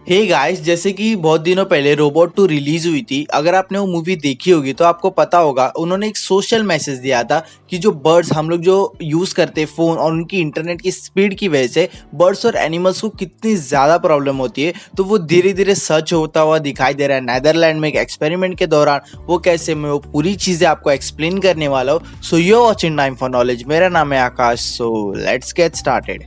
Hey guys, जैसे कि बहुत दिनों पहले रोबोट 2 रिलीज हुई थी। अगर आपने वो मूवी देखी होगी तो आपको पता होगा उन्होंने एक सोशल मैसेज दिया था कि जो बर्ड्स हम लोग जो यूज करते हैं फोन और उनकी इंटरनेट की स्पीड की वजह से बर्ड्स और एनिमल्स को कितनी ज्यादा प्रॉब्लम होती है। तो वो धीरे धीरे सच होता हुआ दिखाई दे रहा है नेदरलैंड में एक एक्सपेरिमेंट के दौरान। वो कैसे, मैं वो पूरी चीजें आपको एक्सप्लेन करने वाला हूँ। So you watching time for knowledge. मेरा नाम है Akash. So let's get started.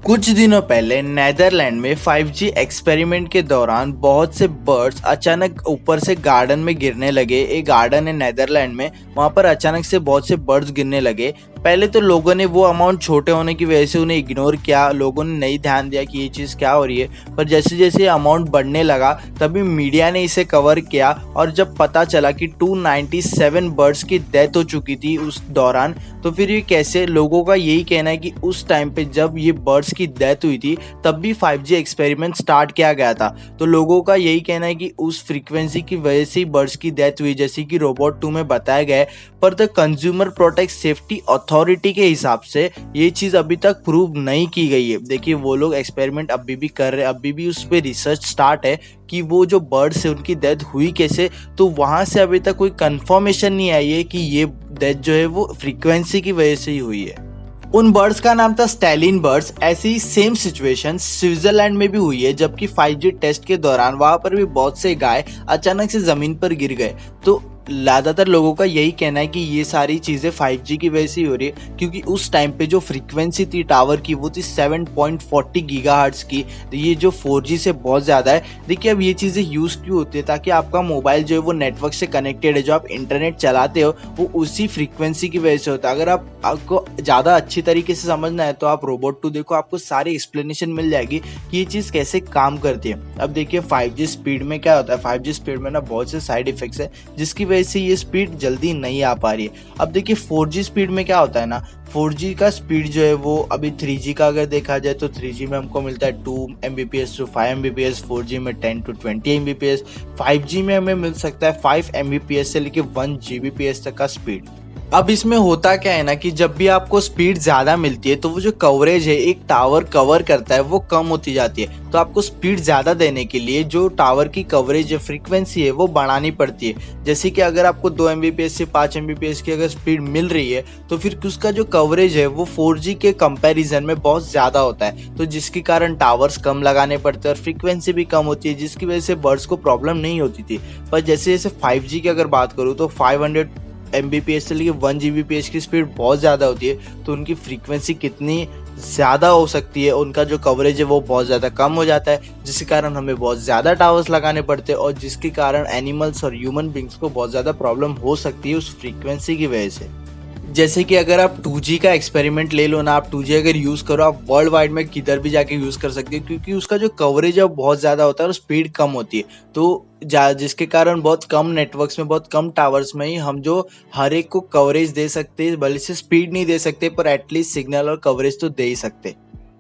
कुछ दिनों पहले नेदरलैंड में 5G एक्सपेरिमेंट के दौरान बहुत से बर्ड्स अचानक ऊपर से गार्डन में गिरने लगे। एक गार्डन है नेदरलैंड में, वहां पर अचानक से बहुत से बर्ड्स गिरने लगे। पहले तो लोगों ने वो अमाउंट छोटे होने की वजह से उन्हें इग्नोर किया, लोगों ने नहीं ध्यान दिया कि ये चीज़ क्या हो रही है। पर जैसे जैसे अमाउंट बढ़ने लगा तभी मीडिया ने इसे कवर किया और जब पता चला कि 297 बर्ड्स की डेथ हो चुकी थी उस दौरान, तो फिर ये कैसे, लोगों का यही कहना है कि उस टाइम पे जब ये बर्ड्स की डेथ हुई थी तब भी 5G एक्सपेरिमेंट स्टार्ट किया गया था। तो लोगों का यही कहना है कि उस फ्रीक्वेंसी की वजह से ही बर्ड्स की डेथ हुई, जैसे कि रोबोट 2 में बताया गया है। पर the consumer protect safety authority के हिसाब से ये चीज़ अभी तक प्रूव नहीं की गई है। देखिए, वो लोग एक्सपेरिमेंट अभी भी कर रहे हैं, अभी भी उस पर रिसर्च स्टार्ट है कि वो जो बर्ड्स है उनकी डेथ हुई कैसे। तो वहाँ से अभी तक कोई कंफर्मेशन नहीं आई है कि ये डेथ जो है वो फ्रीक्वेंसी की वजह से ही हुई है। उन बर्ड्स का नाम था स्टैलिन बर्ड्स। ऐसी ही सेम सिचुएशन स्विट्जरलैंड में भी हुई है, जबकि 5G टेस्ट के दौरान वहां पर भी बहुत से गाय अचानक से जमीन पर गिर गए। तो ज्यादातर लोगों का यही कहना है कि ये सारी चीजें 5G की वजह से ही हो रही है, क्योंकि उस टाइम पे जो फ्रीक्वेंसी थी टावर की वो थी 7.40 गीगाहर्ट्ज की। तो ये जो 4G से बहुत ज्यादा है। देखिए, अब ये चीजें यूज क्यों होती है, ताकि आपका मोबाइल जो है वो नेटवर्क से कनेक्टेड है, जो आप इंटरनेट चलाते हो वो उसी फ्रीक्वेंसी की वजह से होता है। अगर आपको ज्यादा अच्छी तरीके से समझना है तो आप रोबोट 2 देखो, आपको सारी एक्सप्लेनेशन मिल जाएगी कि ये चीज कैसे काम करती है। अब देखिए, 5G स्पीड में क्या होता है, 5G स्पीड में ना बहुत से साइड इफेक्ट्स है जिसकी वजह से ये स्पीड जल्दी नहीं आ पा रही है। अब देखिए, 4G स्पीड में क्या होता है ना, 4G का स्पीड जो है वो अभी 3G का अगर देखा जाए तो 3G में हमको मिलता है 2 Mbps to 5 Mbps, 4G में 10 to 20 Mbps, 5G में हमें मिल सकता है 5 Mbps से लेके 1 Gbps तक का स्पीड। अब इसमें होता क्या है ना कि जब भी आपको स्पीड ज़्यादा मिलती है तो वो जो कवरेज है एक टावर कवर करता है वो कम होती जाती है। तो आपको स्पीड ज़्यादा देने के लिए जो टावर की कवरेज है, फ्रीक्वेंसी है, वो बढ़ानी पड़ती है। जैसे कि अगर आपको 2 Mbps से 5 Mbps की अगर स्पीड मिल रही है तो फिर उसका जो कवरेज है वो 4G के कंपैरिजन में बहुत ज़्यादा होता है। तो जिसके कारण टावर्स कम लगाने पड़ते हैं और फ्रीक्वेंसी भी कम होती है, जिसकी वजह से बर्ड्स को प्रॉब्लम नहीं होती थी। पर जैसे जैसे 5G की अगर बात करूँ तो 500 Mbps से लेके 1 Gbps की स्पीड बहुत ज़्यादा होती है। तो उनकी फ्रीक्वेंसी कितनी ज़्यादा हो सकती है, उनका जो कवरेज है वो बहुत ज़्यादा कम हो जाता है, जिसके कारण हमें बहुत ज़्यादा टावर्स लगाने पड़ते हैं और जिसके कारण एनिमल्स और ह्यूमन बींग्स को बहुत ज़्यादा प्रॉब्लम हो सकती है उस फ्रीक्वेंसी की वजह से। जैसे कि अगर आप 2G का एक्सपेरिमेंट ले लो ना, आप 2G अगर यूज़ करो, आप वर्ल्ड वाइड में किधर भी जाके यूज़ कर सकते हो, क्योंकि उसका जो कवरेज है वो बहुत ज़्यादा होता है और स्पीड कम होती है। तो जिसके कारण बहुत कम नेटवर्क्स में, बहुत कम टावर्स में ही हम जो हर एक को कवरेज दे सकते हैं, भले से स्पीड नहीं दे सकते पर एटलीस्ट सिग्नल और कवरेज तो दे ही सकते।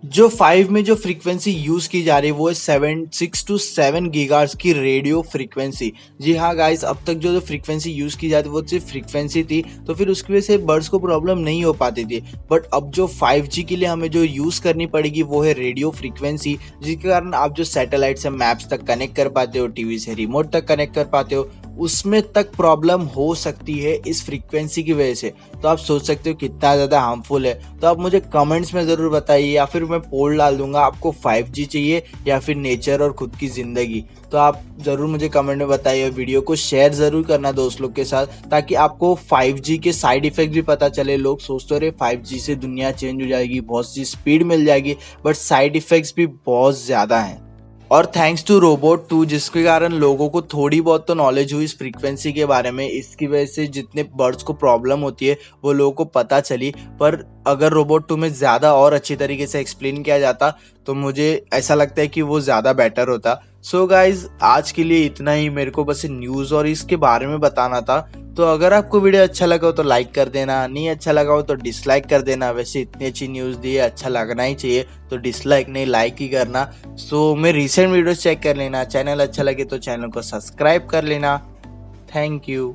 जो 5 में जो फ्रीक्वेंसी यूज की जा रही है वो है 6 to 7 गीगाहर्ट्ज की रेडियो फ्रीक्वेंसी। जी हाँ गाइस, अब तक जो फ्रीक्वेंसी यूज की जाती वो सिर्फ फ्रीक्वेंसी थी, तो फिर उसकी वजह से बर्ड्स को प्रॉब्लम नहीं हो पाती थी। बट अब जो 5G के लिए हमें जो यूज करनी पड़ेगी वो है रेडियो फ्रीक्वेंसी, जिसके कारण आप जो सैटेलाइट से मैप्स तक कनेक्ट कर पाते हो, टीवी से रिमोट तक कनेक्ट कर पाते हो, उसमें तक प्रॉब्लम हो सकती है इस फ्रीक्वेंसी की वजह से। तो आप सोच सकते हो कितना ज़्यादा हार्मफुल है। तो आप मुझे कमेंट्स में ज़रूर बताइए, या फिर मैं पोल डाल दूंगा, आपको 5G चाहिए या फिर नेचर और खुद की ज़िंदगी। तो आप ज़रूर मुझे कमेंट में बताइए। वीडियो को शेयर ज़रूर करना दोस्त लोग के साथ, ताकि आपको 5G के साइड इफ़ेक्ट भी पता चले। लोग सोचते रहे 5G से दुनिया चेंज हो जाएगी, बहुत सी स्पीड मिल जाएगी, बट साइड इफ़ेक्ट्स भी बहुत ज़्यादा हैं। और थैंक्स टू रोबोट 2, जिसके कारण लोगों को थोड़ी बहुत तो नॉलेज हुई इस फ्रीक्वेंसी के बारे में। इसकी वजह से जितने बर्ड्स को प्रॉब्लम होती है वो लोगों को पता चली। पर अगर रोबोट 2 में ज़्यादा और अच्छी तरीके से एक्सप्लेन किया जाता तो मुझे ऐसा लगता है कि वो ज़्यादा बेटर होता। सो गाइज आज के लिए इतना ही। मेरे को बस न्यूज़ और इसके बारे में बताना था। तो अगर आपको वीडियो अच्छा लगा हो तो लाइक कर देना, नहीं अच्छा लगा हो तो डिसलाइक कर देना। वैसे इतनी अच्छी न्यूज़ दी है, अच्छा लगना ही चाहिए, तो डिसलाइक नहीं लाइक ही करना। सो मैं रिसेंट वीडियोस चेक कर लेना, चैनल अच्छा लगे तो चैनल को सब्सक्राइब कर लेना। Thank you.